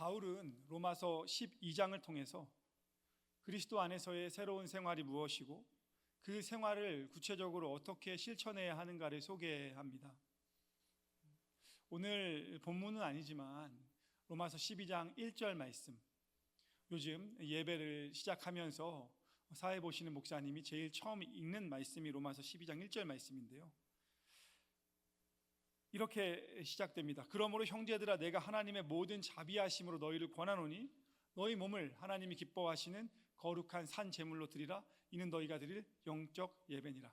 바울은 로마서 12장을 통해서 그리스도 안에서의 새로운 생활이 무엇이고 그 생활을 구체적으로 어떻게 실천해야 하는가를 소개합니다. 오늘 본문은 아니지만 로마서 12장 1절 말씀, 요즘 예배를 시작하면서 사회 보시는 목사님이 제일 처음 읽는 말씀이 로마서 12장 1절 말씀인데요, 이렇게 시작됩니다. 그러므로 형제들아, 내가 하나님의 모든 자비하심으로 너희를 권하노니 너희 몸을 하나님이 기뻐하시는 거룩한 산 제물로 드리라. 이는 너희가 드릴 영적 예배니라.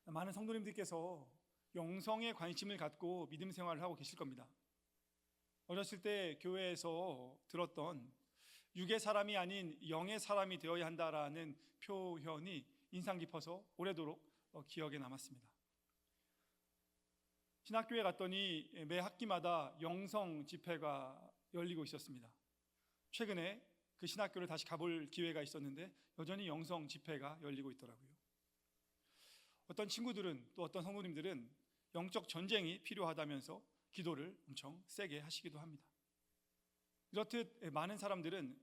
많은 성도님들께서 영성에 관심을 갖고 믿음 생활을 하고 계실 겁니다. 어렸을 때 교회에서 들었던 육의 사람이 아닌 영의 사람이 되어야 한다라는 표현이 인상 깊어서 오래도록 기억에 남았습니다. 신학교에 갔더니 매 학기마다 영성 집회가 열리고 있었습니다. 최근에 그 신학교를 다시 가볼 기회가 있었는데 여전히 영성 집회가 열리고 있더라고요. 어떤 친구들은, 또 어떤 성도님들은 영적 전쟁이 필요하다면서 기도를 엄청 세게 하시기도 합니다. 이렇듯 많은 사람들은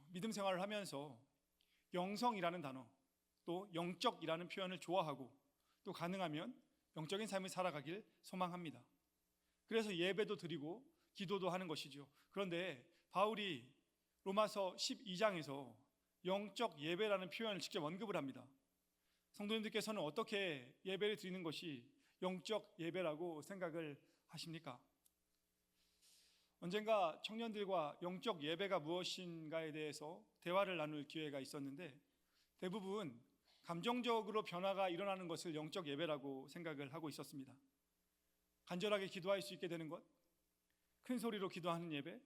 믿음 생활을 하면서 영성이라는 단어, 또 영적이라는 표현을 좋아하고, 또 가능하면 영적인 삶을 살아가길 소망합니다. 그래서 예배도 드리고 기도도 하는 것이죠. 그런데 바울이 로마서 12장에서 영적 예배라는 표현을 직접 언급을 합니다. 성도님들께서는 어떻게 예배를 드리는 것이 영적 예배라고 생각을 하십니까? 언젠가 청년들과 영적 예배가 무엇인가에 대해서 대화를 나눌 기회가 있었는데, 대부분 감정적으로 변화가 일어나는 것을 영적 예배라고 생각을 하고 있었습니다. 간절하게 기도할 수 있게 되는 것, 큰 소리로 기도하는 예배,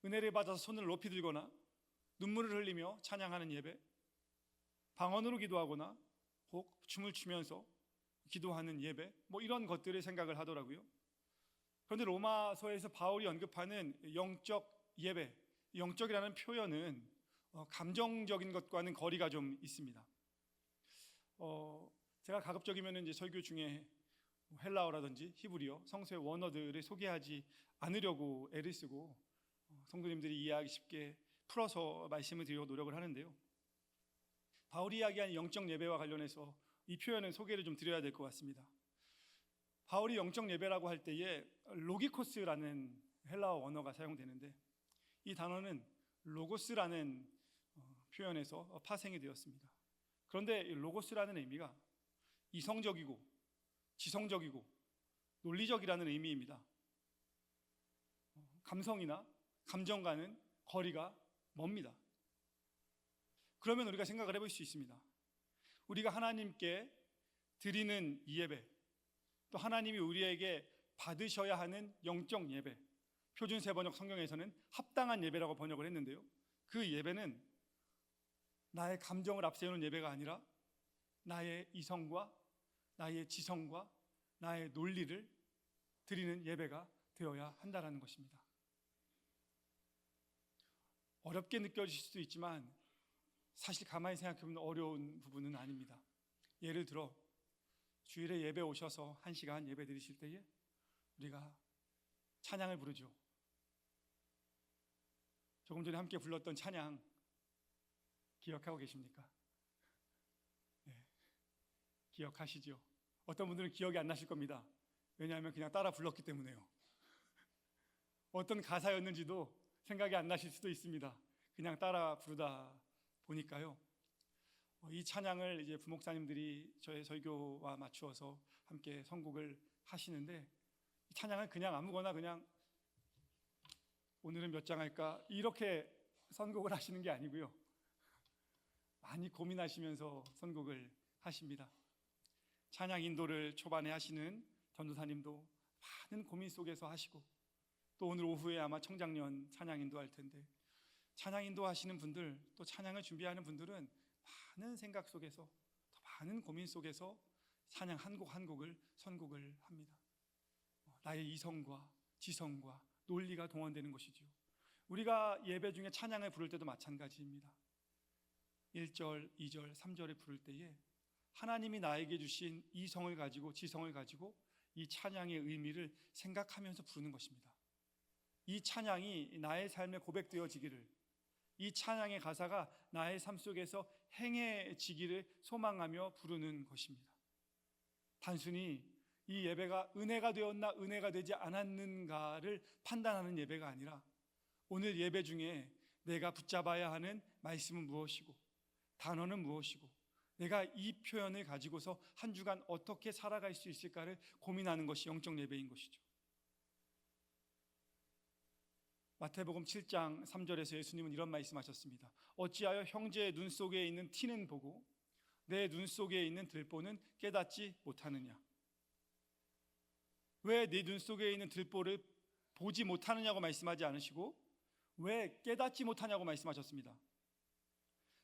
은혜를 받아서 손을 높이 들거나 눈물을 흘리며 찬양하는 예배, 방언으로 기도하거나 혹 춤을 추면서 기도하는 예배, 이런 것들을 생각을 하더라고요. 그런데 로마서에서 바울이 언급하는 영적 예배, 영적이라는 표현은 감정적인 것과는 거리가 좀 있습니다. 제가 가급적이면 이제 설교 중에 헬라어라든지 히브리어, 성서의 원어들을 소개하지 않으려고 애를 쓰고 성도님들이 이해하기 쉽게 풀어서 말씀을 드리려고 노력을 하는데요, 바울이 이야기한 영적 예배와 관련해서 이 표현은 소개를 좀 드려야 될 것 같습니다. 바울이 영적 예배라고 할 때에 로기코스라는 헬라어 원어가 사용되는데, 이 단어는 로고스라는 표현에서 파생이 되었습니다. 그런데 이 로고스라는 의미가 이성적이고 지성적이고 논리적이라는 의미입니다. 감성이나 감정과는 거리가 멉니다. 그러면 우리가 생각을 해볼 수 있습니다. 우리가 하나님께 드리는 이 예배, 또 하나님이 우리에게 받으셔야 하는 영적 예배, 표준 세번역 성경에서는 합당한 예배라고 번역을 했는데요, 그 예배는 나의 감정을 앞세우는 예배가 아니라 나의 이성과 나의 지성과 나의 논리를 드리는 예배가 되어야 한다는 것입니다. 어렵게 느껴질 수도 있지만 사실 가만히 생각해보면 어려운 부분은 아닙니다. 예를 들어 주일에 예배 오셔서 1시간 예배 드리실 때에 우리가 찬양을 부르죠. 조금 전에 함께 불렀던 찬양 기억하고 계십니까? 네, 기억하시죠? 어떤 분들은 기억이 안 나실 겁니다. 왜냐하면 그냥 따라 불렀기 때문에요. 어떤 가사였는지도 생각이 안 나실 수도 있습니다. 그냥 따라 부르다 보니까요. 이 찬양을 이제 부목사님들이 저의 설교와 맞추어서 함께 선곡을 하시는데, 이 찬양은 그냥 아무거나 그냥 오늘은 몇 장 할까 이렇게 선곡을 하시는 게 아니고요, 많이 고민하시면서 선곡을 하십니다. 찬양 인도를 초반에 하시는 전도사님도 많은 고민 속에서 하시고, 또 오늘 오후에 아마 청장년 찬양 인도할 텐데, 찬양 인도하시는 분들, 또 찬양을 준비하는 분들은 많은 생각 속에서, 더 많은 고민 속에서 찬양 한 곡 한 곡을 선곡을 합니다. 나의 이성과 지성과 논리가 동원되는 것이죠. 우리가 예배 중에 찬양을 부를 때도 마찬가지입니다. 1절, 2절, 3절을 부를 때에 하나님이 나에게 주신 이성을 가지고 지성을 가지고 이 찬양의 의미를 생각하면서 부르는 것입니다. 이 찬양이 나의 삶에 고백되어지기를, 이 찬양의 가사가 나의 삶 속에서 행해지기를 소망하며 부르는 것입니다. 단순히 이 예배가 은혜가 되었나 은혜가 되지 않았는가를 판단하는 예배가 아니라, 오늘 예배 중에 내가 붙잡아야 하는 말씀은 무엇이고 단어는 무엇이고 내가 이 표현을 가지고서 한 주간 어떻게 살아갈 수 있을까를 고민하는 것이 영적 예배인 것이죠. 마태복음 7장 3절에서 예수님은 이런 말씀하셨습니다. 어찌하여 형제의 눈 속에 있는 티는 보고 내 눈 속에 있는 들보는 깨닫지 못하느냐? 왜 네 눈 속에 있는 들보를 보지 못하느냐고 말씀하지 않으시고 왜 깨닫지 못하냐고 말씀하셨습니다.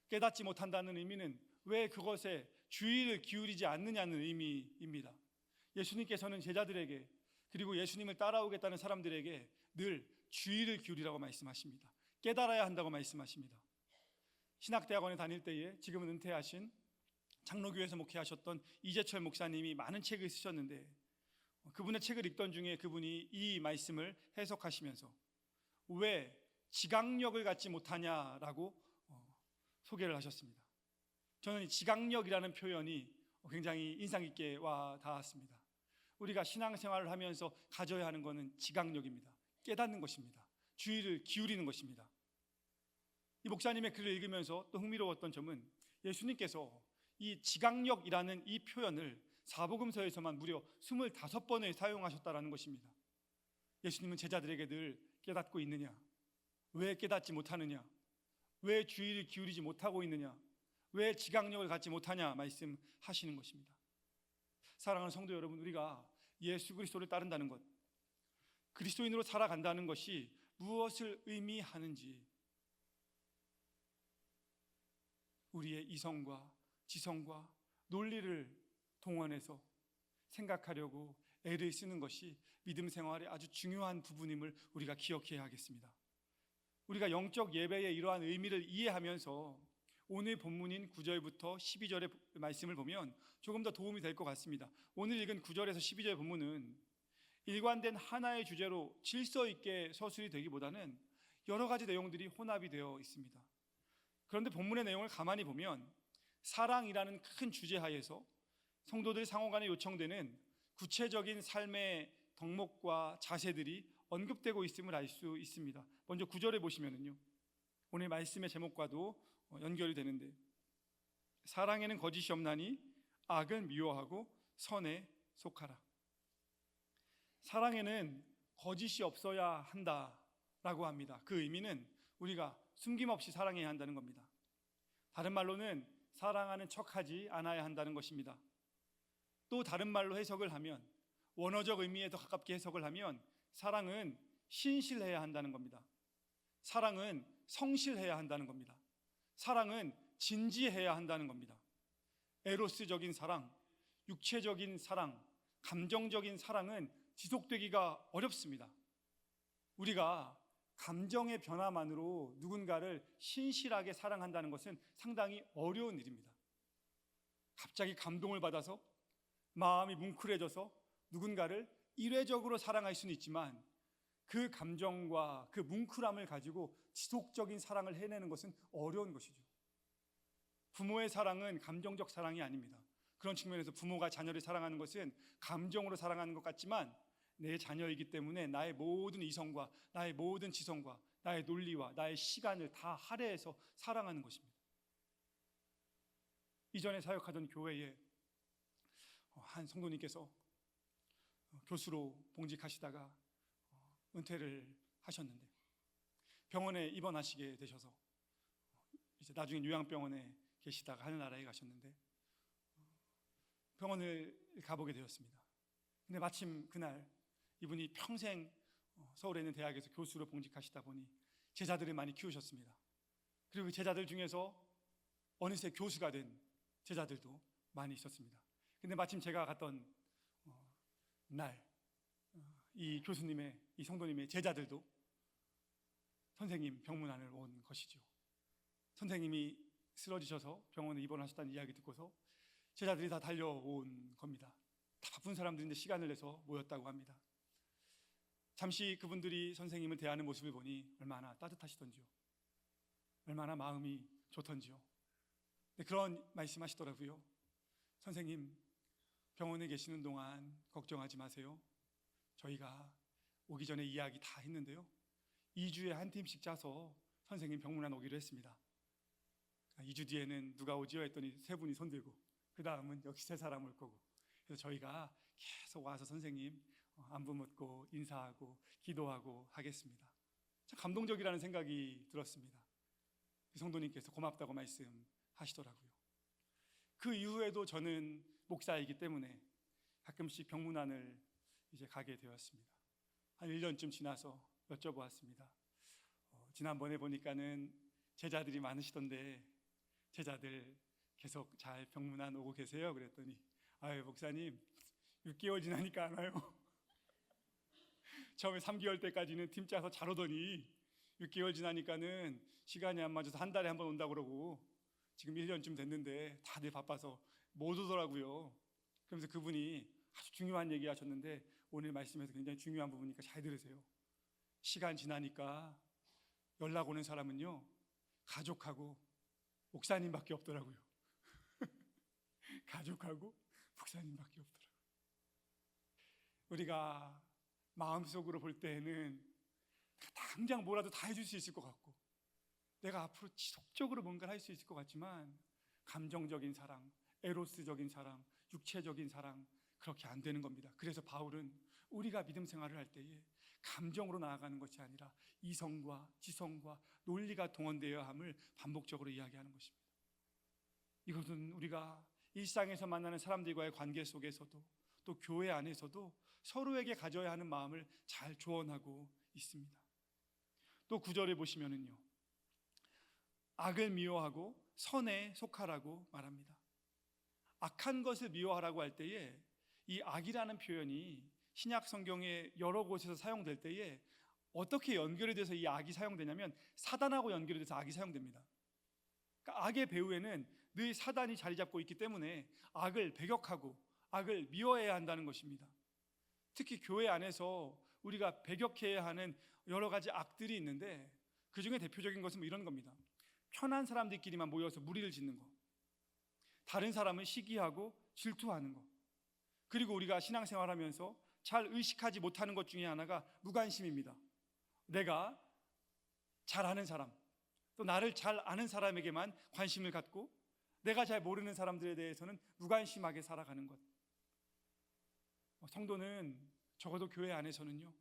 깨닫지 못한다는 의미는 왜 그것에 주의를 기울이지 않느냐는 의미입니다. 예수님께서는 제자들에게, 그리고 예수님을 따라오겠다는 사람들에게 늘 주의를 기울이라고 말씀하십니다. 깨달아야 한다고 말씀하십니다. 신학대학원에 다닐 때에 지금은 은퇴하신 장로교에서 목회하셨던 이재철 목사님이 많은 책을 쓰셨는데, 그분의 책을 읽던 중에 그분이 이 말씀을 해석하시면서 왜 지각력을 갖지 못하냐라고 소개를 하셨습니다. 저는 이 지각력이라는 표현이 굉장히 인상 깊게 와 닿았습니다. 우리가 신앙생활을 하면서 가져야 하는 것은 지각력입니다. 깨닫는 것입니다. 주의를 기울이는 것입니다. 이 목사님의 글을 읽으면서 또 흥미로웠던 점은 예수님께서 이 지각력이라는 이 표현을 사복음서에서만 무려 25번을 사용하셨다는 것입니다. 예수님은 제자들에게 늘 깨닫고 있느냐? 왜 깨닫지 못하느냐? 왜 주의를 기울이지 못하고 있느냐? 왜 지각력을 갖지 못하냐 말씀하시는 것입니다. 사랑하는 성도 여러분, 우리가 예수 그리스도를 따른다는 것, 그리스도인으로 살아간다는 것이 무엇을 의미하는지 우리의 이성과 지성과 논리를 동원해서 생각하려고 애를 쓰는 것이 믿음 생활의 아주 중요한 부분임을 우리가 기억해야 하겠습니다. 우리가 영적 예배의 이러한 의미를 이해하면서 오늘 본문인 9절부터 12절의 말씀을 보면 조금 더 도움이 될 것 같습니다. 오늘 읽은 9절에서 12절 본문은 일관된 하나의 주제로 질서 있게 서술이 되기보다는 여러 가지 내용들이 혼합이 되어 있습니다. 그런데 본문의 내용을 가만히 보면 사랑이라는 큰 주제 하에서 성도들 상호 간에 요청되는 구체적인 삶의 덕목과 자세들이 언급되고 있음을 알 수 있습니다. 먼저 9절에 보시면은요, 오늘 말씀의 제목과도 연결이 되는데, 사랑에는 거짓이 없나니 악은 미워하고 선에 속하라. 사랑에는 거짓이 없어야 한다라고 합니다. 그 의미는 우리가 숨김없이 사랑해야 한다는 겁니다. 다른 말로는 사랑하는 척하지 않아야 한다는 것입니다. 또 다른 말로 해석을 하면, 원어적 의미에 더 가깝게 해석을 하면 사랑은 신실해야 한다는 겁니다. 사랑은 성실해야 한다는 겁니다. 사랑은 진지해야 한다는 겁니다. 에로스적인 사랑, 육체적인 사랑, 감정적인 사랑은 지속되기가 어렵습니다. 우리가 감정의 변화만으로 누군가를 신실하게 사랑한다는 것은 상당히 어려운 일입니다. 갑자기 감동을 받아서 마음이 뭉클해져서 누군가를 일회적으로 사랑할 수는 있지만 그 감정과 그 뭉클함을 가지고 지속적인 사랑을 해내는 것은 어려운 것이죠. 부모의 사랑은 감정적 사랑이 아닙니다. 그런 측면에서 부모가 자녀를 사랑하는 것은 감정으로 사랑하는 것 같지만 내 자녀이기 때문에 나의 모든 이성과 나의 모든 지성과 나의 논리와 나의 시간을 다 할애해서 사랑하는 것입니다. 이전에 사역하던 교회에 한 성도님께서 교수로 봉직하시다가 은퇴를 하셨는데 병원에 입원하시게 되셔서 이제 나중에 요양병원에 계시다가 하늘나라에 가셨는데 병원을 가보게 되었습니다. 근데 마침 그날 이분이 평생 서울에 있는 대학에서 교수로 봉직하시다 보니 제자들을 많이 키우셨습니다. 그리고 그 제자들 중에서 어느새 교수가 된 제자들도 많이 있었습니다. 근데 마침 제가 갔던 날 이 교수님의, 이 성도님의 제자들도 선생님 병문안을 온 것이죠. 선생님이 쓰러지셔서 병원에 입원하셨다는 이야기 듣고서 제자들이 다 달려온 겁니다. 다 바쁜 사람들인데 시간을 내서 모였다고 합니다. 잠시 그분들이 선생님을 대하는 모습을 보니 얼마나 따뜻하시던지요, 얼마나 마음이 좋던지요. 그런 말씀하시더라고요. 선생님, 병원에 계시는 동안 걱정하지 마세요. 저희가 오기 전에 이야기 다 했는데요, 2주에 한 팀씩 짜서 선생님 병문안 오기로 했습니다. 2주 뒤에는 누가 오지요 했더니 세 분이 손들고, 그 다음은 역시 세 사람 올 거고, 그래서 저희가 계속 와서 선생님 안부 묻고 인사하고 기도하고 하겠습니다. 참 감동적이라는 생각이 들었습니다. 성도님께서 고맙다고 말씀하시더라고요. 그 이후에도 저는 목사이기 때문에 가끔씩 병문안을 이제 가게 되었습니다. 한 1년쯤 지나서 여쭤보았습니다. 지난번에 보니까는 제자들이 많으시던데 제자들 계속 잘 병문안 오고 계세요? 그랬더니 아유 목사님 6개월 지나니까 안 와요. 처음에 3개월 때까지는 팀 짜서 잘 오더니 6개월 지나니까는 시간이 안 맞아서 한 달에 한 번 온다고 그러고 지금 1년쯤 됐는데 다들 바빠서 못 오더라고요. 그러면서 그분이 아주 중요한 얘기 하셨는데 오늘 말씀에서 굉장히 중요한 부분이니까 잘 들으세요. 시간 지나니까 연락 오는 사람은요 가족하고 목사님밖에 없더라고요. 가족하고 목사님밖에 없더라고요. 우리가 마음속으로 볼 때에는 당장 뭐라도 다 해줄 수 있을 것 같고 내가 앞으로 지속적으로 뭔가를 할 수 있을 것 같지만 감정적인 사랑, 에로스적인 사랑, 육체적인 사랑 그렇게 안 되는 겁니다. 그래서 바울은 우리가 믿음 생활을 할 때에 감정으로 나아가는 것이 아니라 이성과 지성과 논리가 동원되어야 함을 반복적으로 이야기하는 것입니다. 이것은 우리가 일상에서 만나는 사람들과의 관계 속에서도 또 교회 안에서도 서로에게 가져야 하는 마음을 잘 조언하고 있습니다. 또 9절에 보시면은요, 악을 미워하고 선에 속하라고 말합니다. 악한 것을 미워하라고 할 때에 이 악이라는 표현이 신약 성경의 여러 곳에서 사용될 때에 어떻게 연결이 돼서 이 악이 사용되냐면 사단하고 연결이 돼서 악이 사용됩니다. 그러니까 악의 배후에는 늘 사단이 자리 잡고 있기 때문에 악을 배격하고 악을 미워해야 한다는 것입니다. 특히 교회 안에서 우리가 배격해야 하는 여러 가지 악들이 있는데 그 중에 대표적인 것은 이런 겁니다. 편한 사람들끼리만 모여서 무리를 짓는 거, 다른 사람을 시기하고 질투하는 거, 그리고 우리가 신앙생활하면서 잘 의식하지 못하는 것 중에 하나가 무관심입니다. 내가 잘 아는 사람, 또 나를 잘 아는 사람에게만 관심을 갖고 내가 잘 모르는 사람들에 대해서는 무관심하게 살아가는 것. 성도는 적어도 교회 안에서는요,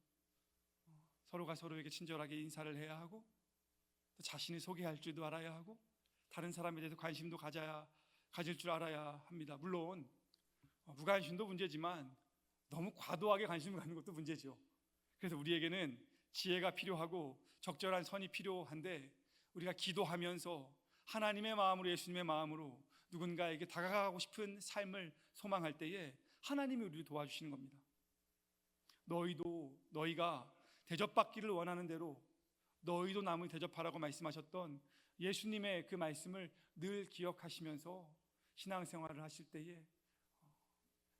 서로가 서로에게 친절하게 인사를 해야 하고 또 자신을 소개할 줄도 알아야 하고 다른 사람에 대해서 관심도 가질 줄 알아야 합니다. 물론 무관심도 문제지만 너무 과도하게 관심을 갖는 것도 문제죠. 그래서 우리에게는 지혜가 필요하고 적절한 선이 필요한데 우리가 기도하면서 하나님의 마음으로 예수님의 마음으로 누군가에게 다가가고 싶은 삶을 소망할 때에 하나님이 우리를 도와주시는 겁니다. 너희가 대접받기를 원하는 대로 너희도 남을 대접하라고 말씀하셨던 예수님의 그 말씀을 늘 기억하시면서 신앙생활을 하실 때에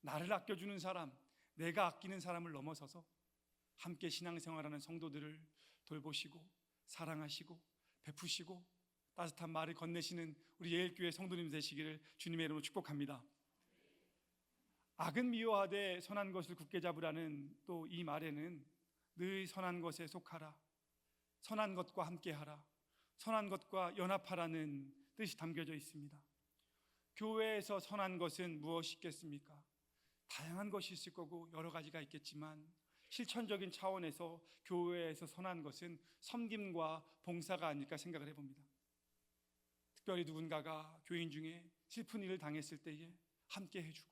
나를 아껴주는 사람, 내가 아끼는 사람을 넘어서서 함께 신앙생활하는 성도들을 돌보시고 사랑하시고 베푸시고 따뜻한 말을 건네시는 우리 예일교회 성도님 되시기를 주님의 이름으로 축복합니다. 악은 미워하되 선한 것을 굳게 잡으라는 또 이 말에는 늘 선한 것에 속하라, 선한 것과 함께하라, 선한 것과 연합하라는 뜻이 담겨져 있습니다. 교회에서 선한 것은 무엇이 있겠습니까? 다양한 것이 있을 거고 여러 가지가 있겠지만 실천적인 차원에서 교회에서 선한 것은 섬김과 봉사가 아닐까 생각을 해봅니다. 특별히 누군가가 교인 중에 슬픈 일을 당했을 때에 함께 해주고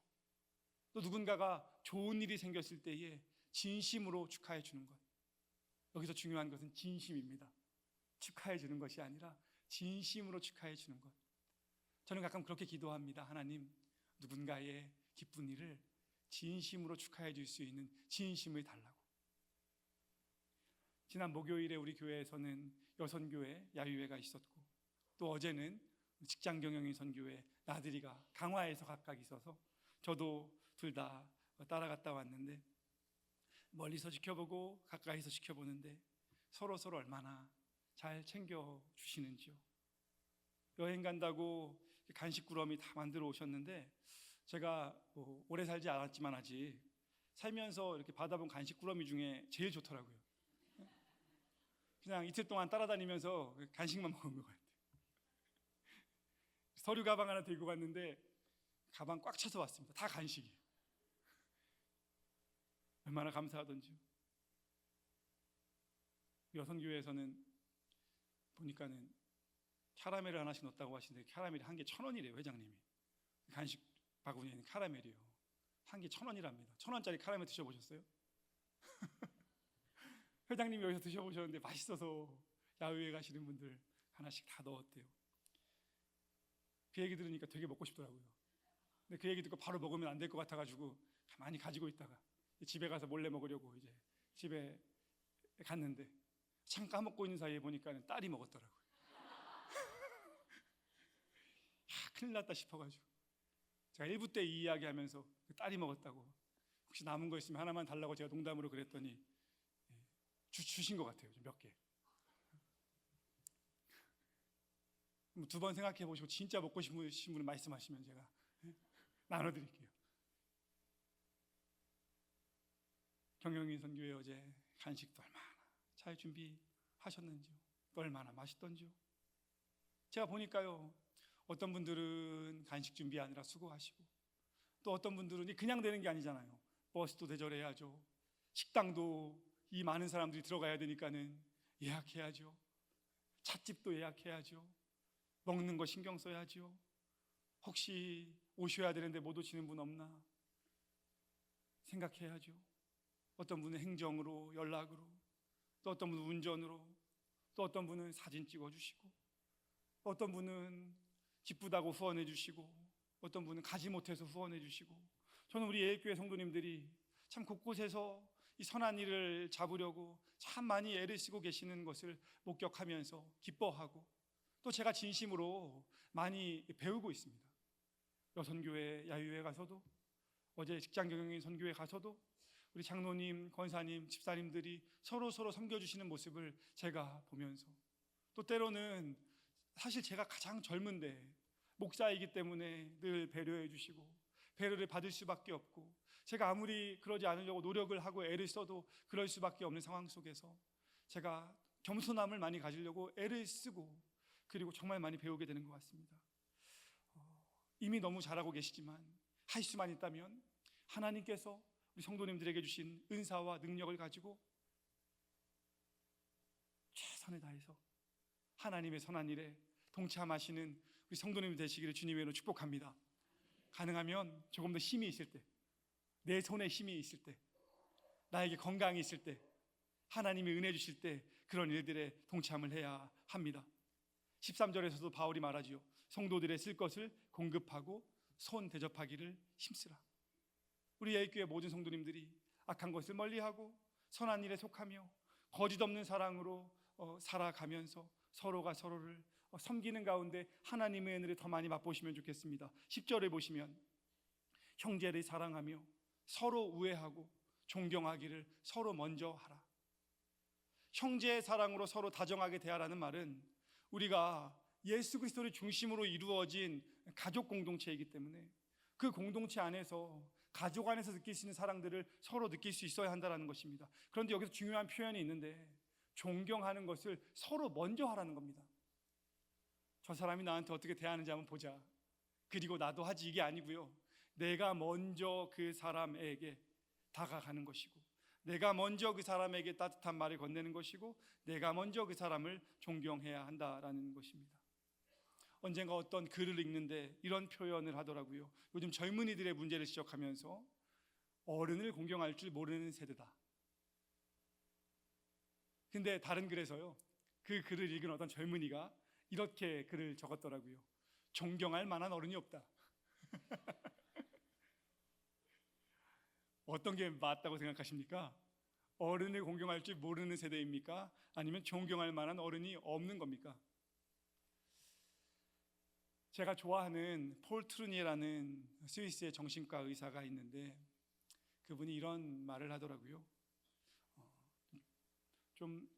또 누군가가 좋은 일이 생겼을 때에 진심으로 축하해 주는 것. 여기서 중요한 것은 진심입니다. 축하해 주는 것이 아니라 진심으로 축하해 주는 것. 저는 가끔 그렇게 기도합니다. 하나님, 누군가의 기쁜 일을 진심으로 축하해 줄 수 있는 진심을 달라고. 지난 목요일에 우리 교회에서는 여선교회 야유회가 있었고 또 어제는 직장 경영인 선교회 나들이가 강화에서 각각 있어서 저도 둘 다 따라갔다 왔는데 멀리서 지켜보고 가까이서 지켜보는데 서로 얼마나 잘 챙겨 주시는지요. 여행 간다고 간식 꾸러미 다 만들어 오셨는데 제가 오래 살지 않았지만 아직 살면서 이렇게 받아본 간식 꾸러미 중에 제일 좋더라고요. 그냥 이틀 동안 따라다니면서 간식만 먹은 것 같아요. 서류 가방 하나 들고 갔는데 가방 꽉 차서 왔습니다. 다 간식이. 얼마나 감사하던지요. 여성교회에서는 보니까는 캐러멜을 하나씩 넣었다고 하시는데 캐러멜이 한 개 1,000원이래요. 회장님이. 간식 바구니에 있는 캐러멜이요. 한 개 1,000원이랍니다. 1,000원짜리 캐러멜 드셔보셨어요? 회장님이 여기서 드셔보셨는데 맛있어서 야외에 가시는 분들 하나씩 다 넣었대요. 그 얘기 들으니까 되게 먹고 싶더라고요. 근데 그 얘기 듣고 바로 먹으면 안 될 것 같아가지고 가만히 가지고 있다가 집에 가서 몰래 먹으려고 이제 집에 갔는데 참 까먹고 있는 사이에 보니까 딸이 먹었더라고요. 큰일 났다 싶어가지고 제가 1부 때 이 이야기 하면서 딸이 먹었다고 혹시 남은 거 있으면 하나만 달라고 제가 농담으로 그랬더니 주신 것 같아요. 몇 개. 2번 생각해 보시고 진짜 먹고 싶으신 분은 말씀하시면 제가 나눠드릴게요. 경영인 선교회 어제 간식도 얼마나 잘 준비하셨는지요. 또 얼마나 맛있던지요. 제가 보니까요, 어떤 분들은 간식 준비하느라 수고하시고 또 어떤 분들은 그냥 되는 게 아니잖아요. 버스도 대절해야죠. 식당도 이 많은 사람들이 들어가야 되니까는 예약해야죠. 찻집도 예약해야죠. 먹는 거 신경 써야죠. 혹시 오셔야 되는데 못 오시는 분 없나 생각해야죠. 어떤 분은 행정으로, 연락으로, 또 어떤 분은 운전으로, 또 어떤 분은 사진 찍어주시고, 어떤 분은 기쁘다고 후원해 주시고, 어떤 분은 가지 못해서 후원해 주시고. 저는 우리 예일교회 성도님들이 참 곳곳에서 이 선한 일을 잡으려고 참 많이 애를 쓰고 계시는 것을 목격하면서 기뻐하고, 또 제가 진심으로 많이 배우고 있습니다. 여선교회, 야유회 가서도, 어제 직장경영인 선교회 가서도 우리 장로님, 권사님, 집사님들이 서로 섬겨주시는 모습을 제가 보면서, 또 때로는 사실 제가 가장 젊은데 목사이기 때문에 늘 배려해 주시고 배려를 받을 수밖에 없고, 제가 아무리 그러지 않으려고 노력을 하고 애를 써도 그럴 수밖에 없는 상황 속에서 제가 겸손함을 많이 가지려고 애를 쓰고, 그리고 정말 많이 배우게 되는 것 같습니다. 이미 너무 잘하고 계시지만 할 수만 있다면 하나님께서 우리 성도님들에게 주신 은사와 능력을 가지고 최선을 다해서 하나님의 선한 일에 동참하시는 우리 성도님 되시기를 주님의 이름으로 축복합니다. 가능하면 조금 더 힘이 있을 때, 내 손에 힘이 있을 때, 나에게 건강이 있을 때, 하나님이 은혜 주실 때 그런 일들에 동참을 해야 합니다. 13절에서도 바울이 말하지요. 성도들의 쓸 것을 공급하고 손 대접하기를 힘쓰라. 우리 예일교회 모든 성도님들이 악한 것을 멀리하고 선한 일에 속하며 거짓 없는 사랑으로 살아가면서 서로가 서로를 섬기는 가운데 하나님의 은혜를 더 많이 맛보시면 좋겠습니다. 10절에 보시면 형제를 사랑하며 서로 우애하고 존경하기를 서로 먼저 하라. 형제의 사랑으로 서로 다정하게 대하라는 말은 우리가 예수 그리스도를 중심으로 이루어진 가족 공동체이기 때문에 그 공동체 안에서, 가족 안에서 느낄 수 있는 사랑들을 서로 느낄 수 있어야 한다는 것입니다. 그런데 여기서 중요한 표현이 있는데, 존경하는 것을 서로 먼저 하라는 겁니다. 저 사람이 나한테 어떻게 대하는지 한번 보자, 그리고 나도 하지, 이게 아니고요. 내가 먼저 그 사람에게 다가가는 것이고, 내가 먼저 그 사람에게 따뜻한 말을 건네는 것이고, 내가 먼저 그 사람을 존경해야 한다라는 것입니다. 언젠가 어떤 글을 읽는데 이런 표현을 하더라고요. 요즘 젊은이들의 문제를 지적하면서 어른을 공경할 줄 모르는 세대다. 근데 다른 글에서요, 그 글을 읽은 어떤 젊은이가 이렇게 글을 적었더라고요. 존경할 만한 어른이 없다. 어떤 게 맞다고 생각하십니까? 어른을 공경할 줄 모르는 세대입니까? 아니면 존경할 만한 어른이 없는 겁니까? 제가 좋아하는 폴 트루니에라는 스위스의 정신과 의사가 있는데 그분이 이런 말을 하더라고요. 좀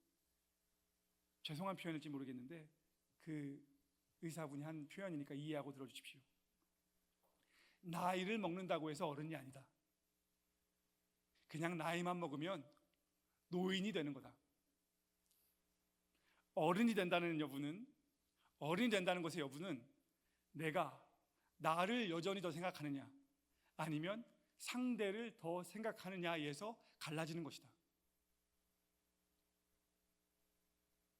죄송한 표현일지 모르겠는데 그 의사분이 한 표현이니까 이해하고 들어주십시오. 나이를 먹는다고 해서 어른이 아니다. 그냥 나이만 먹으면 노인이 되는 거다. 어른이 된다는 것의 여부는 내가 나를 여전히 더 생각하느냐 아니면 상대를 더 생각하느냐에서 갈라지는 것이다.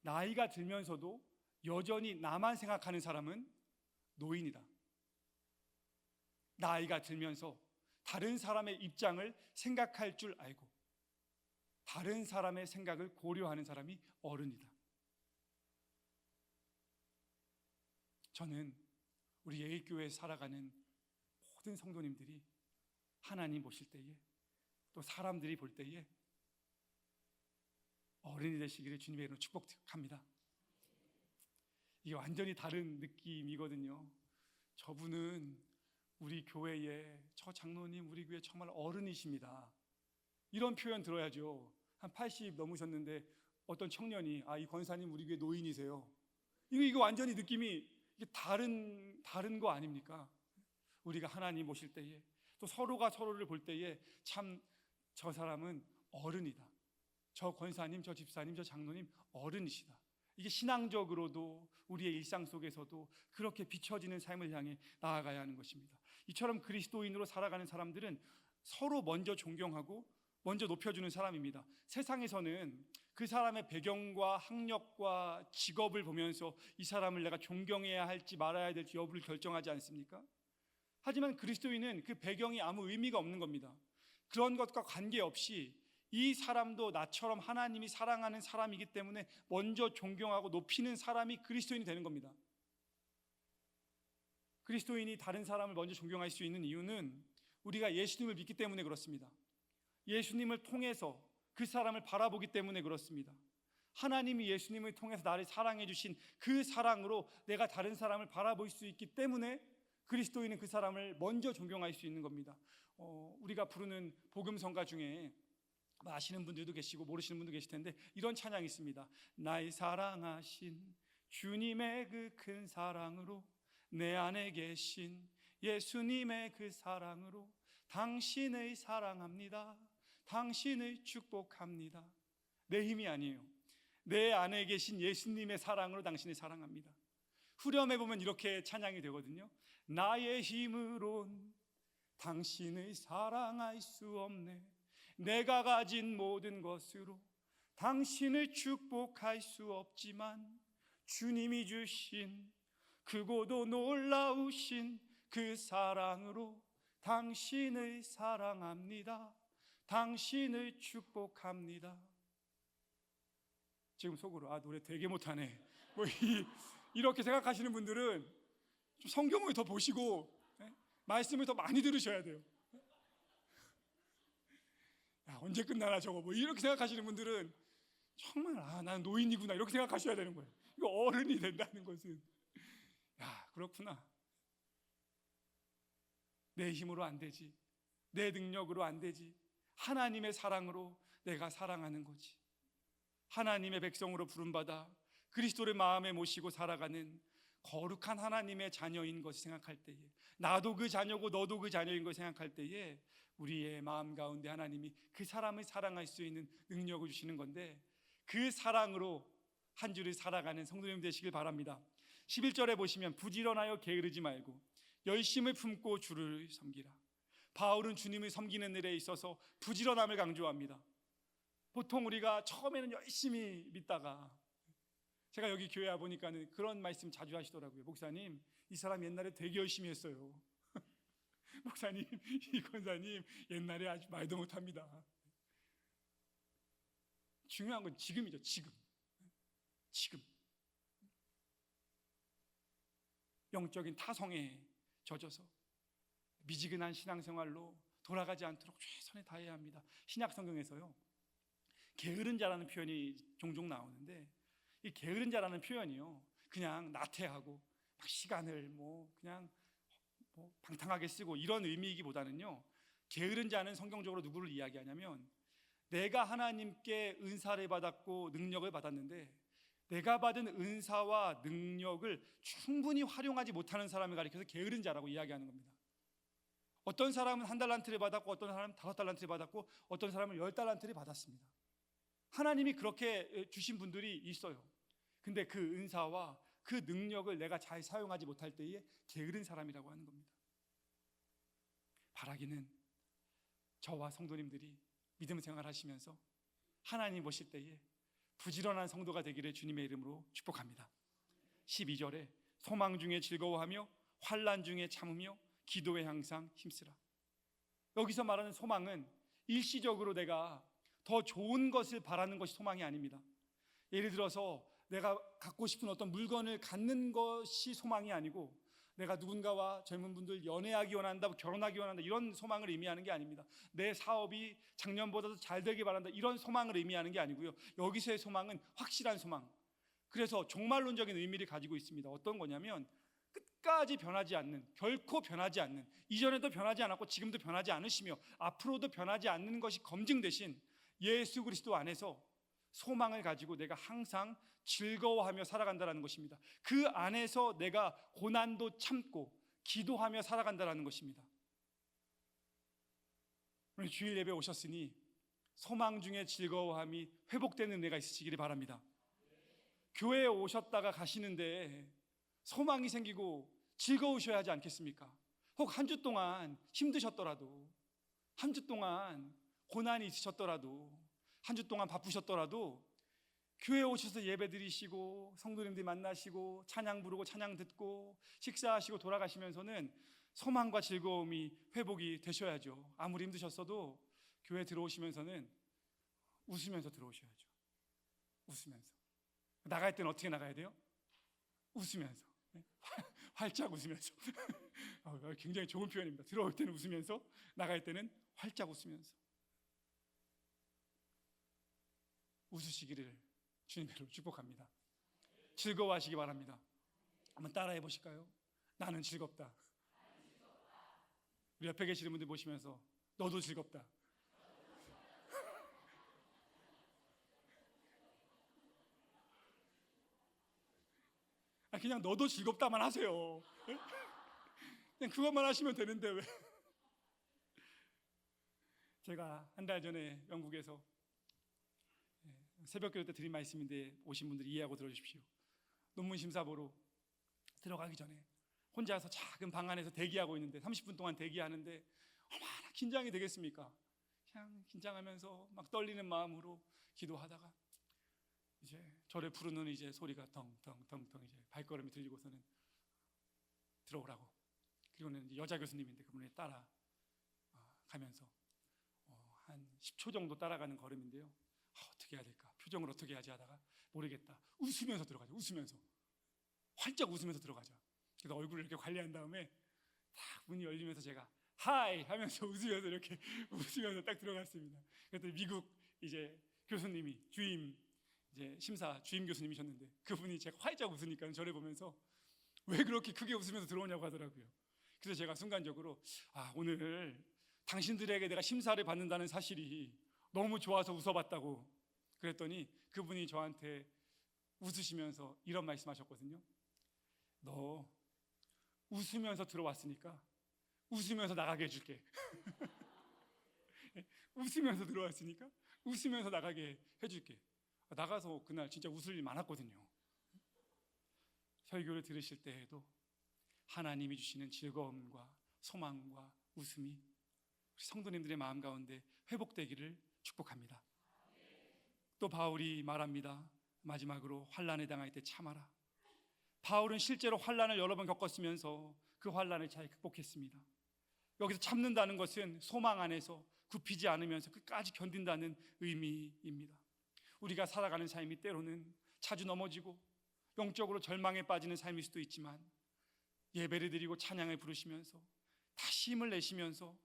나이가 들면서도 여전히 나만 생각하는 사람은 노인이다. 나이가 들면서 다른 사람의 입장을 생각할 줄 알고 다른 사람의 생각을 고려하는 사람이 어른이다. 저는 우리 예일교회에 살아가는 모든 성도님들이 하나님 보실 때에 또 사람들이 볼 때에 어른이 되시기를 주님의 이름으로 축복합니다. 이게 완전히 다른 느낌이거든요. 저분은 우리 교회에 저 장로님 우리 교회 정말 어른이십니다. 이런 표현 들어야죠. 한 80 넘으셨는데 어떤 청년이 이 권사님 우리 교회 노인이세요. 이거 완전히 느낌이 이게 다른 거 아닙니까? 우리가 하나님 보실 때에 또 서로가 서로를 볼 때에 참 저 사람은 어른이다. 저 권사님, 저 집사님, 저 장로님 어른이시다. 이게 신앙적으로도 우리의 일상 속에서도 그렇게 비춰지는 삶을 향해 나아가야 하는 것입니다. 이처럼 그리스도인으로 살아가는 사람들은 서로 먼저 존경하고 먼저 높여주는 사람입니다. 세상에서는 그 사람의 배경과 학력과 직업을 보면서 이 사람을 내가 존경해야 할지 말아야 될지 여부를 결정하지 않습니까? 하지만 그리스도인은 그 배경이 아무 의미가 없는 겁니다. 그런 것과 관계없이 이 사람도 나처럼 하나님이 사랑하는 사람이기 때문에 먼저 존경하고 높이는 사람이 그리스도인이 되는 겁니다. 그리스도인이 다른 사람을 먼저 존경할 수 있는 이유는 우리가 예수님을 믿기 때문에 그렇습니다. 예수님을 통해서 그 사람을 바라보기 때문에 그렇습니다. 하나님이 예수님을 통해서 나를 사랑해 주신 그 사랑으로 내가 다른 사람을 바라볼 수 있기 때문에 그리스도인은 그 사람을 먼저 존경할 수 있는 겁니다. 우리가 부르는 복음성가 중에 아시는 분들도 계시고 모르시는 분도 계실 텐데 이런 찬양이 있습니다. 나의 사랑하신 주님의 그 큰 사랑으로 내 안에 계신 예수님의 그 사랑으로 당신을 사랑합니다. 당신을 축복합니다. 내 힘이 아니에요. 내 안에 계신 예수님의 사랑으로 당신을 사랑합니다. 후렴에 보면 이렇게 찬양이 되거든요. 나의 힘으론 당신을 사랑할 수 없네. 내가 가진 모든 것으로 당신을 축복할 수 없지만 주님이 주신 크고도 놀라우신 그 사랑으로 당신을 사랑합니다. 당신을 축복합니다. 지금 속으로 노래 되게 못하네 이렇게 생각하시는 분들은 좀 성경을 더 보시고 말씀을 더 많이 들으셔야 돼요. 언제 끝나나 저거 이렇게 생각하시는 분들은 정말 나는 노인이구나 이렇게 생각하셔야 되는 거예요. 이거 어른이 된다는 것은 그렇구나. 내 힘으로 안 되지. 내 능력으로 안 되지. 하나님의 사랑으로 내가 사랑하는 거지. 하나님의 백성으로 부름받아 그리스도를 마음에 모시고 살아가는 거룩한 하나님의 자녀인 것을 생각할 때에 나도 그 자녀고 너도 그 자녀인 것을 생각할 때에 우리의 마음 가운데 하나님이 그 사람을 사랑할 수 있는 능력을 주시는 건데 그 사랑으로 한 주를 살아가는 성도님 되시길 바랍니다. 11절에 보시면 부지런하여 게으르지 말고 열심을 품고 주를 섬기라. 바울은 주님을 섬기는 일에 있어서 부지런함을 강조합니다. 보통 우리가 처음에는 열심히 믿다가 제가 여기 교회 와보니까는 그런 말씀 자주 하시더라고요. 목사님 이 사람 옛날에 되게 열심히 했어요. 목사님 이 권사님 옛날에 아주 말도 못합니다. 중요한 건 지금이죠. 지금 영적인 타성에 젖어서 미지근한 신앙생활로 돌아가지 않도록 최선을 다해야 합니다. 신약 성경에서요 게으른 자라는 표현이 종종 나오는데 이 게으른 자라는 표현이요 그냥 나태하고 막 시간을 그냥 방탕하게 쓰고 이런 의미이기보다는요 게으른 자는 성경적으로 누구를 이야기하냐면 내가 하나님께 은사를 받았고 능력을 받았는데 내가 받은 은사와 능력을 충분히 활용하지 못하는 사람을 가리켜서 게으른 자라고 이야기하는 겁니다. 어떤 사람은 1달란트를 받았고 어떤 사람은 5달란트를 받았고 어떤 사람은 10달란트를 받았습니다. 하나님이 그렇게 주신 분들이 있어요. 근데 그 은사와 그 능력을 내가 잘 사용하지 못할 때에 게으른 사람이라고 하는 겁니다. 바라기는 저와 성도님들이 믿음 생활하시면서 하나님 보실 때에 부지런한 성도가 되기를 주님의 이름으로 축복합니다. 12절에 소망 중에 즐거워하며 환난 중에 참으며 기도에 항상 힘쓰라. 여기서 말하는 소망은 일시적으로 내가 더 좋은 것을 바라는 것이 소망이 아닙니다. 예를 들어서 내가 갖고 싶은 어떤 물건을 갖는 것이 소망이 아니고 내가 누군가와 젊은 분들 연애하기 원한다, 결혼하기 원한다 이런 소망을 의미하는 게 아닙니다. 내 사업이 작년보다도 잘 되길 바란다 이런 소망을 의미하는 게 아니고요. 여기서의 소망은 확실한 소망. 그래서 종말론적인 의미를 가지고 있습니다. 어떤 거냐면 끝까지 변하지 않는, 결코 변하지 않는, 이전에도 변하지 않았고 지금도 변하지 않으시며 앞으로도 변하지 않는 것이 검증되신 예수 그리스도 안에서 소망을 가지고 내가 항상 즐거워하며 살아간다는 것입니다. 그 안에서 내가 고난도 참고 기도하며 살아간다는 것입니다. 오늘 주일 예배 오셨으니 소망 중에 즐거워함이 회복되는 은혜가 있으시기를 바랍니다. 교회에 오셨다가 가시는데 소망이 생기고 즐거우셔야 하지 않겠습니까? 혹 한 주 동안 힘드셨더라도, 한 주 동안 고난이 있으셨더라도, 한 주 동안 바쁘셨더라도 교회에 오셔서 예배 드리시고 성도님들 만나시고 찬양 부르고 찬양 듣고 식사하시고 돌아가시면서는 소망과 즐거움이 회복이 되셔야죠. 아무리 힘드셨어도 교회 들어오시면서는 웃으면서 들어오셔야죠. 웃으면서. 나갈 때는 어떻게 나가야 돼요? 웃으면서. 활짝 웃으면서. 굉장히 좋은 표현입니다. 들어올 때는 웃으면서, 나갈 때는 활짝 웃으면서. 웃으시기를 주님으로 축복합니다. 즐거워하시기 바랍니다. 한번 따라해 보실까요? 나는 즐겁다. 우리 옆에 계시는 분들 보시면서 너도 즐겁다. 그냥 너도 즐겁다만 하세요. 그냥 그것만 하시면 되는데 왜? 제가 한 달 전에 영국에서 새벽기도 때 드린 말씀인데 오신 분들이 이해하고 들어주십시오. 논문 심사 보러 들어가기 전에 혼자서 작은 방 안에서 대기하고 있는데 30분 동안 대기하는데 얼마나 긴장이 되겠습니까? 그냥 긴장하면서 막 떨리는 마음으로 기도하다가 이제 저를 부르는 이제 소리가 덩덩덩덩 이제 발걸음이 들리고서는 들어오라고. 그리고는 이제 여자 교수님인데 그분에 따라 가면서 한 10초 정도 따라가는 걸음인데요. 어떻게 해야 될까? 표정을 어떻게 하지 하다가 모르겠다. 웃으면서 들어가자. 웃으면서 활짝 웃으면서 들어가자. 그래서 얼굴을 이렇게 관리한 다음에 딱 문이 열리면서 제가 하이 하면서 웃으면서 이렇게 웃으면서 딱 들어갔습니다. 그랬더니 미국 이제 교수님이 주임 이제 심사 주임 교수님이셨는데 그분이 제가 활짝 웃으니까 저를 보면서 왜 그렇게 크게 웃으면서 들어오냐고 하더라고요. 그래서 제가 순간적으로 오늘 당신들에게 내가 심사를 받는다는 사실이 너무 좋아서 웃어봤다고 그랬더니 그분이 저한테 웃으시면서 이런 말씀하셨거든요. 너 웃으면서 들어왔으니까 웃으면서 나가게 해줄게. 웃으면서 들어왔으니까 웃으면서 나가게 해줄게. 나가서 그날 진짜 웃을 일 많았거든요. 설교를 들으실 때에도 하나님이 주시는 즐거움과 소망과 웃음이 우리 성도님들의 마음 가운데 회복되기를 축복합니다. 또 바울이 말합니다. 마지막으로 환난에 당할 때 참아라. 바울은 실제로 환난을 여러 번 겪었으면서 그 환난을 잘 극복했습니다. 여기서 참는다는 것은 소망 안에서 굽히지 않으면서 끝까지 견딘다는 의미입니다. 우리가 살아가는 삶이 때로는 자주 넘어지고 영적으로 절망에 빠지는 삶일 수도 있지만 예배를 드리고 찬양을 부르시면서 다시 힘을 내시면서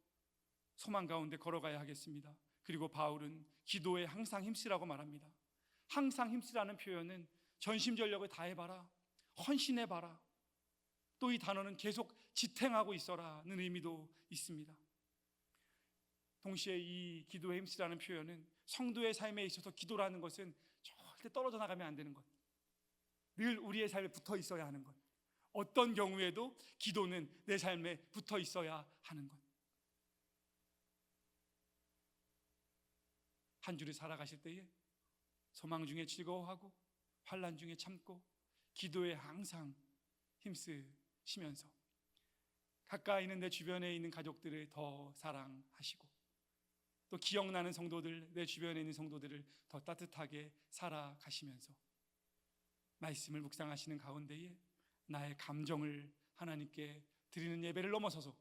소망 가운데 걸어가야 하겠습니다. 그리고 바울은 기도에 항상 힘쓰라고 말합니다. 항상 힘쓰라는 표현은 전심전력을 다해봐라, 헌신해봐라. 또 이 단어는 계속 지탱하고 있어라는 의미도 있습니다. 동시에 이 기도의 힘쓰라는 표현은 성도의 삶에 있어서 기도라는 것은 절대 떨어져 나가면 안 되는 것, 늘 우리의 삶에 붙어 있어야 하는 것, 어떤 경우에도 기도는 내 삶에 붙어 있어야 하는 것. 한 주를 살아가실 때에 소망 중에 즐거워하고 환난 중에 참고 기도에 항상 힘쓰시면서 가까이 있는 내 주변에 있는 가족들을 더 사랑하시고 또 기억나는 성도들, 내 주변에 있는 성도들을 더 따뜻하게 살아가시면서 말씀을 묵상하시는 가운데에 나의 감정을 하나님께 드리는 예배를 넘어서서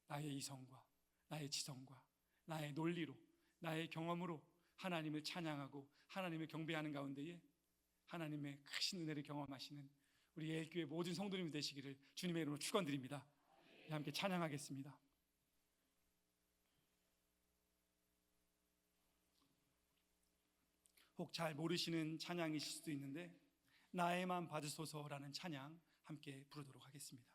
나의 이성과 나의 지성과 나의 논리로 나의 경험으로 하나님을 찬양하고 하나님을 경배하는 가운데에 하나님의 크신 은혜를 경험하시는 우리 예일교회 모든 성도님이 되시기를 주님의 이름으로 축원드립니다. 함께 찬양하겠습니다. 혹 잘 모르시는 찬양이실 수도 있는데 나의 맘 받으소서라는 찬양 함께 부르도록 하겠습니다.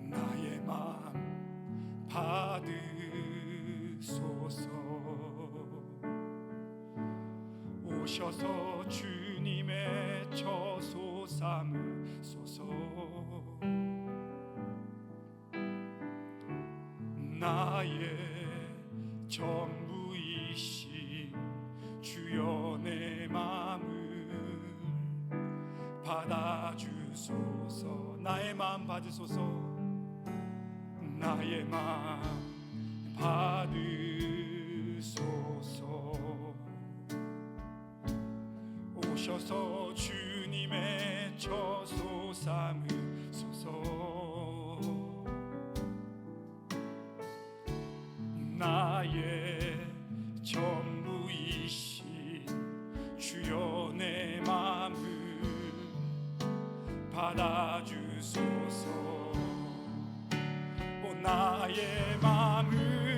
나의 맘 받으소서 오셔서 주님의 처소 삼으소서 나의 전부이신 주여 내 마음을 받아주소서 나의 마음 받으소서 나의 마음 받으소서 오셔서 주님의 처소 삼으소서 나의 전부이신 주여 내 마음을 받아주소서 나의 마음을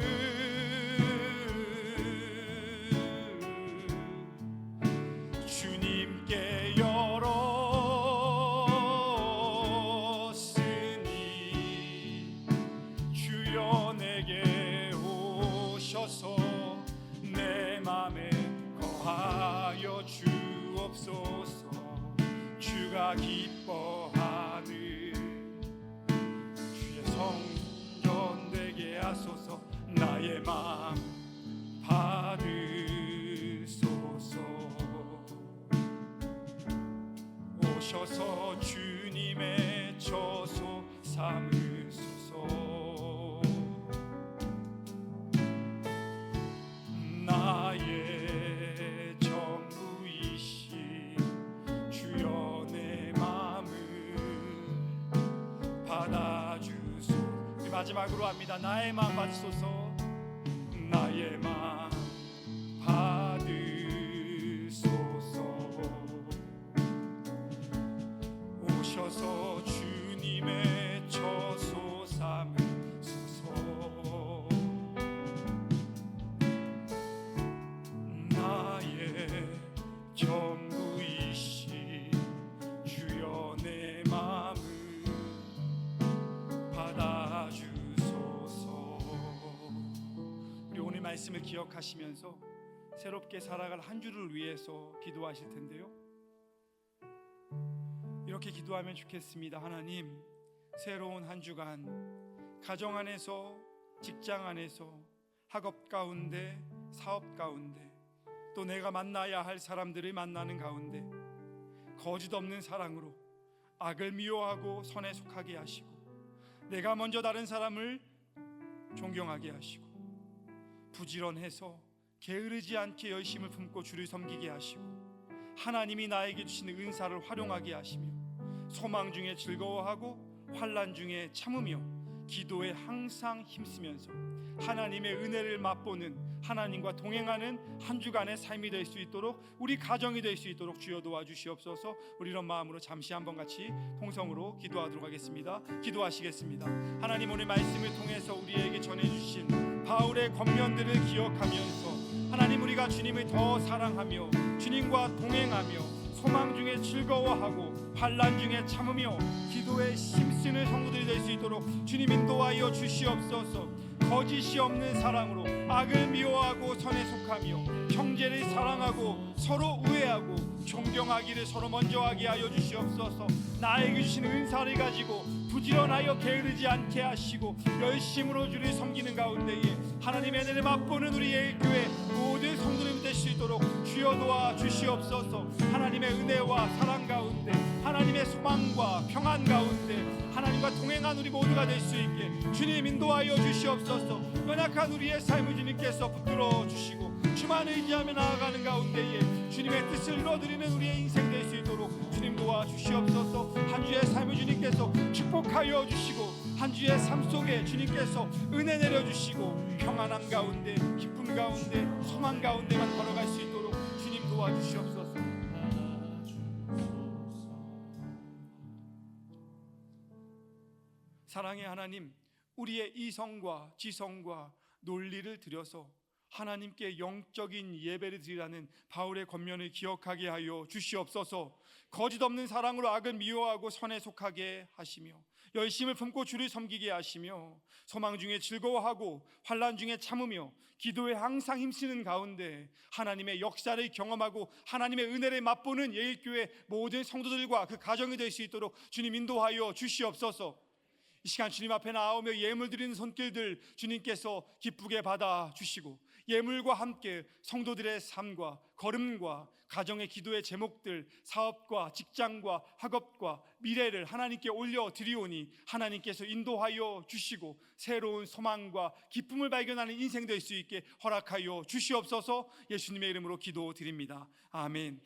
주님께 열었으니 주여 내게 오셔서 내 맘에 거하여 주옵소서 주가 기뻐하는 주의 성전 되게 하소서 나의 맘 받으소서 오셔서 주님의 처소 삼으소서 나의 전부이신 주여 내 맘을 받아주소서 마지막으로 합니다. 나의 맘 받으소서 나의 맘 받으소서 오셔서 주님의 처소 삼으소서 나의 전부이신 주여 내 마음을 받아주소서. 우리 오늘 말씀을 기억하시면서 새롭게 살아갈 한 주를 위해서 기도하실 텐데요, 이렇게 기도하면 좋겠습니다. 하나님, 새로운 한 주간 가정 안에서, 직장 안에서, 학업 가운데, 사업 가운데, 또 내가 만나야 할 사람들을 만나는 가운데 거짓 없는 사랑으로 악을 미워하고 선에 속하게 하시고 내가 먼저 다른 사람을 존경하게 하시고 부지런해서 게으르지 않게 열심을 품고 주를 섬기게 하시고 하나님이 나에게 주시는 은사를 활용하게 하시며 소망 중에 즐거워하고 환난 중에 참으며 기도에 항상 힘쓰면서 하나님의 은혜를 맛보는, 하나님과 동행하는 한 주간의 삶이 될 수 있도록, 우리 가정이 될 수 있도록 주여 도와주시옵소서. 우리 이런 마음으로 잠시 한번 같이 통성으로 기도하도록 하겠습니다. 기도하시겠습니다. 하나님, 오늘 말씀을 통해서 우리에게 전해주신 바울의 권면들을 기억하면서 하나님, 우리가 주님을 더 사랑하며 주님과 동행하며 소망 중에 즐거워하고 환난 중에 참으며 기도에 힘쓰는 성도들이 될 수 있도록 주님 인도하여 주시옵소서. 거짓이 없는 사랑으로 악을 미워하고 선에 속하며 형제를 사랑하고 서로 우애하고 존경하기를 서로 먼저 하게 하여 주시옵소서. 나에게 주신 은사를 가지고 부지런하여 게으르지 않게 하시고 열심으로 주를 섬기는 가운데에 하나님의 은혜를 맛보는 우리 예일교회 모든 성도님 될 수 있도록 주여 도와 주시옵소서. 하나님의 은혜와 사랑 가운데, 하나님의 소망과 평안 가운데 하나님과 동행한 우리 모두가 될 수 있게 주님 인도하여 주시옵소서. 연약한 우리의 삶을 주님께서 붙들어 주시고 주만 의지하며 나아가는 가운데에 주님의 뜻을 이루어드리는 우리의 인생 될 수 있도록 주님 도와주시옵소서. 한 주의 삶을 주님께서 축복하여 주시고 한 주의 삶 속에 주님께서 은혜 내려주시고 평안함 가운데, 기쁨 가운데, 소망 가운데만 걸어갈 수 있도록 주님 도와주시옵소서. 사랑의 하나님, 우리의 이성과 지성과 논리를 들여서 하나님께 영적인 예배를 드리라는 바울의 권면을 기억하게 하여 주시옵소서. 거짓 없는 사랑으로 악을 미워하고 선에 속하게 하시며 열심을 품고 주를 섬기게 하시며 소망 중에 즐거워하고 환난 중에 참으며 기도에 항상 힘쓰는 가운데 하나님의 역사를 경험하고 하나님의 은혜를 맛보는 예일교회 모든 성도들과 그 가정이 될 수 있도록 주님 인도하여 주시옵소서. 이 시간 주님 앞에 나오며 예물 드리는 손길들 주님께서 기쁘게 받아 주시고 예물과 함께 성도들의 삶과 걸음과 가정의 기도의 제목들, 사업과 직장과 학업과 미래를 하나님께 올려 드리오니 하나님께서 인도하여 주시고 새로운 소망과 기쁨을 발견하는 인생 될 수 있게 허락하여 주시옵소서. 예수님의 이름으로 기도드립니다. 아멘.